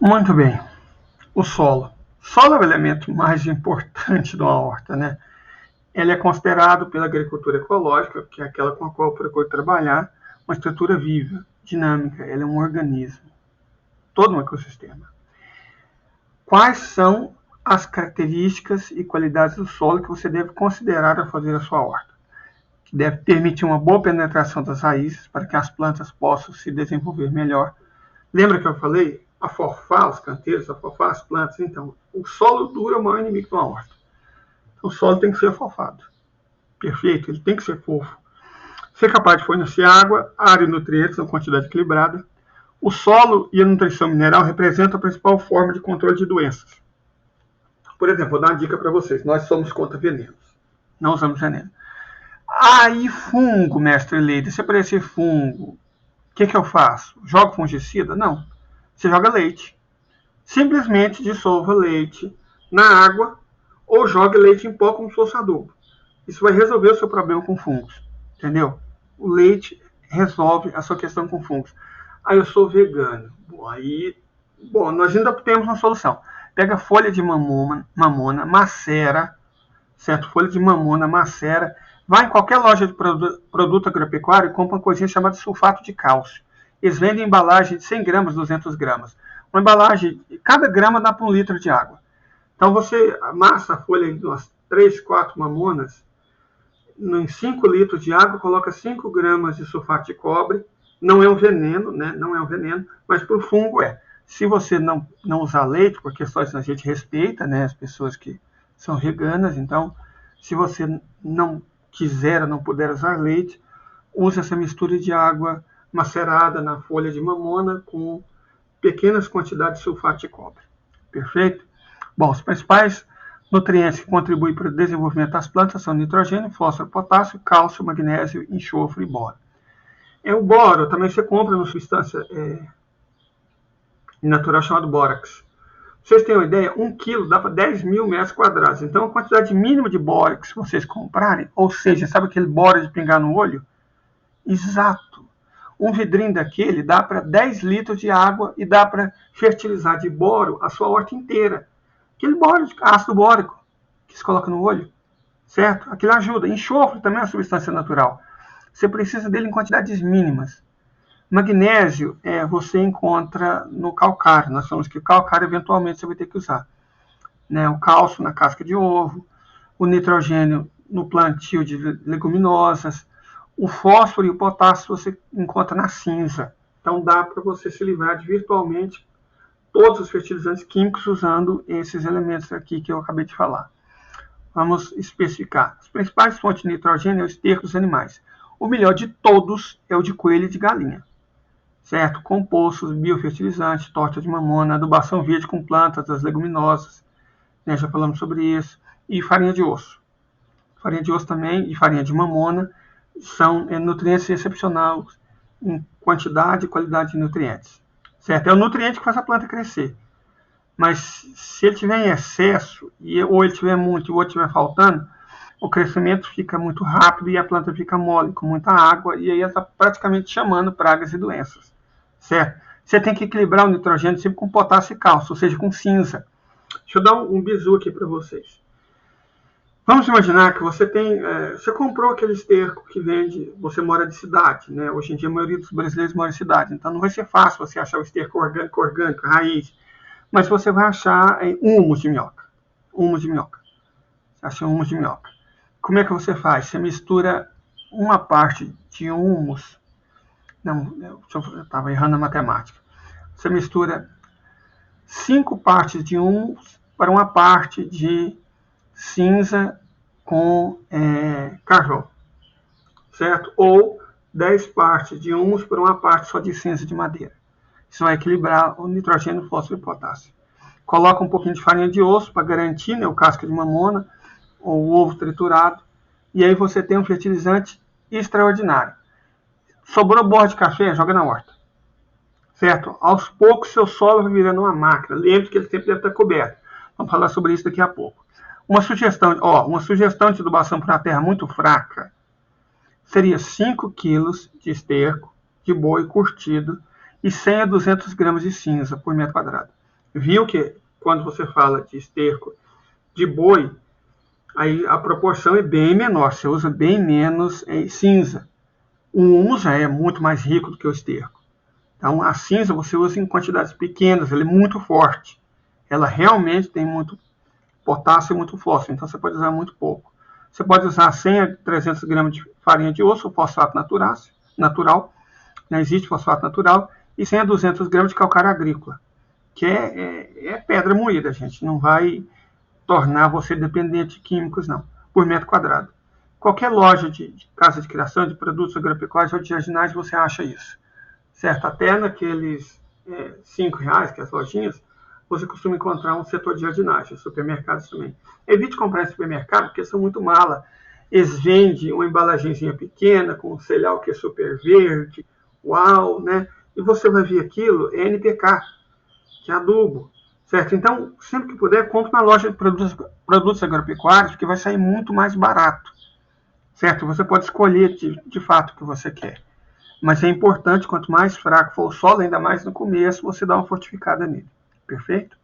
Muito bem. O solo. Solo é o elemento mais importante de uma horta, né? Ele é considerado pela agricultura ecológica, que é aquela com a qual eu procuro trabalhar, uma estrutura viva, dinâmica. Ele é um organismo, todo um ecossistema. Quais são as características e qualidades do solo que você deve considerar ao fazer a sua horta? Que deve permitir uma boa penetração das raízes para que as plantas possam se desenvolver melhor. Lembra que eu falei? Afofar os canteiros, afofar as plantas. Então, o solo duro é o maior inimigo de uma horta. Então, o solo tem que ser afofado. Perfeito? Ele tem que ser fofo. Ser capaz de fornecer água, área e nutrientes em quantidade equilibrada. O solo e a nutrição mineral representam a principal forma de controle de doenças. Por exemplo, vou dar uma dica para vocês. Nós somos contra venenos. Não usamos veneno. Aí, fungo, mestre Leite. Se aparecer fungo, o que eu faço? Jogo fungicida? Não. Você joga leite. Simplesmente dissolva leite na água ou jogue leite em pó como se fosse adubo. Isso vai resolver o seu problema com fungos. Entendeu? O leite resolve a sua questão com fungos. Aí eu sou vegano. Bom, nós ainda temos uma solução. Pega folha de mamona, macera, certo? Folha de mamona, macera. Vai em qualquer loja de produto agropecuário e compra uma coisinha chamada sulfato de cálcio. Eles vendem embalagem de 100 gramas, 200 gramas. Uma embalagem, cada grama dá para 1 litro de água. Então você amassa a folha de umas 3, 4 mamonas, em 5 litros de água, coloca 5 gramas de sulfato de cobre. Não é um veneno, né? Não é um veneno, mas para o fungo é. Se você não usar leite, por questões que a gente respeita, né, as pessoas que são veganas, então, se você não quiser ou não puder usar leite, use essa mistura de água macerada na folha de mamona com pequenas quantidades de sulfato de cobre. Perfeito? Bom, os principais nutrientes que contribuem para o desenvolvimento das plantas são nitrogênio, fósforo, potássio, cálcio, magnésio, enxofre e boro. O boro também você compra numa substância natural chamada bórax. Pra vocês terem uma ideia, 1 quilo dá para 10 mil metros quadrados. Então, a quantidade mínima de bórax que vocês comprarem, ou seja, sabe aquele boro de pingar no olho? Exato. Um vidrinho daquele dá para 10 litros de água e dá para fertilizar de boro a sua horta inteira. Aquele boro de ácido bórico que se coloca no olho, certo? Aquilo ajuda. Enxofre também é uma substância natural. Você precisa dele em quantidades mínimas. Magnésio você encontra no calcário. Nós falamos que o calcário eventualmente você vai ter que usar. Né? O cálcio na casca de ovo, o nitrogênio no plantio de leguminosas, o fósforo e o potássio você encontra na cinza. Então dá para você se livrar de virtualmente todos os fertilizantes químicos usando esses elementos aqui que eu acabei de falar. Vamos especificar. As principais fontes de nitrogênio é o esterco dos animais. O melhor de todos é o de coelho e de galinha. Certo? Compostos, biofertilizantes, torta de mamona, adubação verde com plantas, das leguminosas, né? Já falamos sobre isso. E farinha de osso. Farinha de osso também e farinha de mamona são nutrientes excepcionais em quantidade e qualidade de nutrientes. Certo? É o nutriente que faz a planta crescer. Mas se ele tiver em excesso, ou ele tiver muito e o outro tiver faltando, o crescimento fica muito rápido e a planta fica mole, com muita água, e aí ela está praticamente chamando pragas e doenças. Certo? Você tem que equilibrar o nitrogênio sempre com potássio e cálcio, ou seja, com cinza. Deixa eu dar um bizu aqui para vocês. Vamos imaginar que você você comprou aquele esterco que vende, você mora de cidade, né? Hoje em dia a maioria dos brasileiros mora em cidade, então não vai ser fácil você achar o esterco orgânico, raiz, mas você vai achar humus de minhoca. Humus de minhoca. Você acha humus de minhoca. Como é que você faz? Você mistura uma parte de humus. Não, eu estava errando a matemática. Você mistura 5 partes de humus para uma parte de cinza com carvão, certo? Ou 10 partes de humus para uma parte só de cinza de madeira. Isso vai equilibrar o nitrogênio, o fósforo e o potássio. Coloca um pouquinho de farinha de osso para garantir, né, o casca de mamona ou o ovo triturado. E aí você tem um fertilizante extraordinário. Sobrou borra de café, joga na horta. Certo? Aos poucos seu solo vai virando uma máquina. Lembre que ele sempre deve estar coberto. Vamos falar sobre isso daqui a pouco. Uma sugestão de adubação para uma terra muito fraca seria 5 quilos de esterco de boi curtido e 100 a 200 gramas de cinza por metro quadrado. Viu que quando você fala de esterco de boi, aí a proporção é bem menor, você usa bem menos cinza. O humus já é muito mais rico do que o esterco. Então a cinza você usa em quantidades pequenas, ela é muito forte. Ela realmente tem muito potássio e muito fósforo, então você pode usar muito pouco. Você pode usar 100 a 300 gramas de farinha de osso, fosfato natural, não existe fosfato natural, e 100 a 200 gramas de calcário agrícola, que é pedra moída, gente, não vai tornar você dependente de químicos, não, por metro quadrado. Qualquer loja de casa de criação, de produtos agropecuários ou de jardinagem, você acha isso, certo? Até naqueles R$5, que é as lojinhas, você costuma encontrar um setor de jardinagem, supermercados também. Evite comprar em supermercado, porque são muito mala. Eles vendem uma embalagenzinha pequena, com um cereal que é super verde, uau, né? E você vai ver aquilo, é NPK, que é adubo, certo? Então, sempre que puder, compre na loja de produtos agropecuários, que vai sair muito mais barato, certo? Você pode escolher de fato o que você quer. Mas é importante, quanto mais fraco for o solo, ainda mais no começo, você dá uma fortificada nele. Perfeito?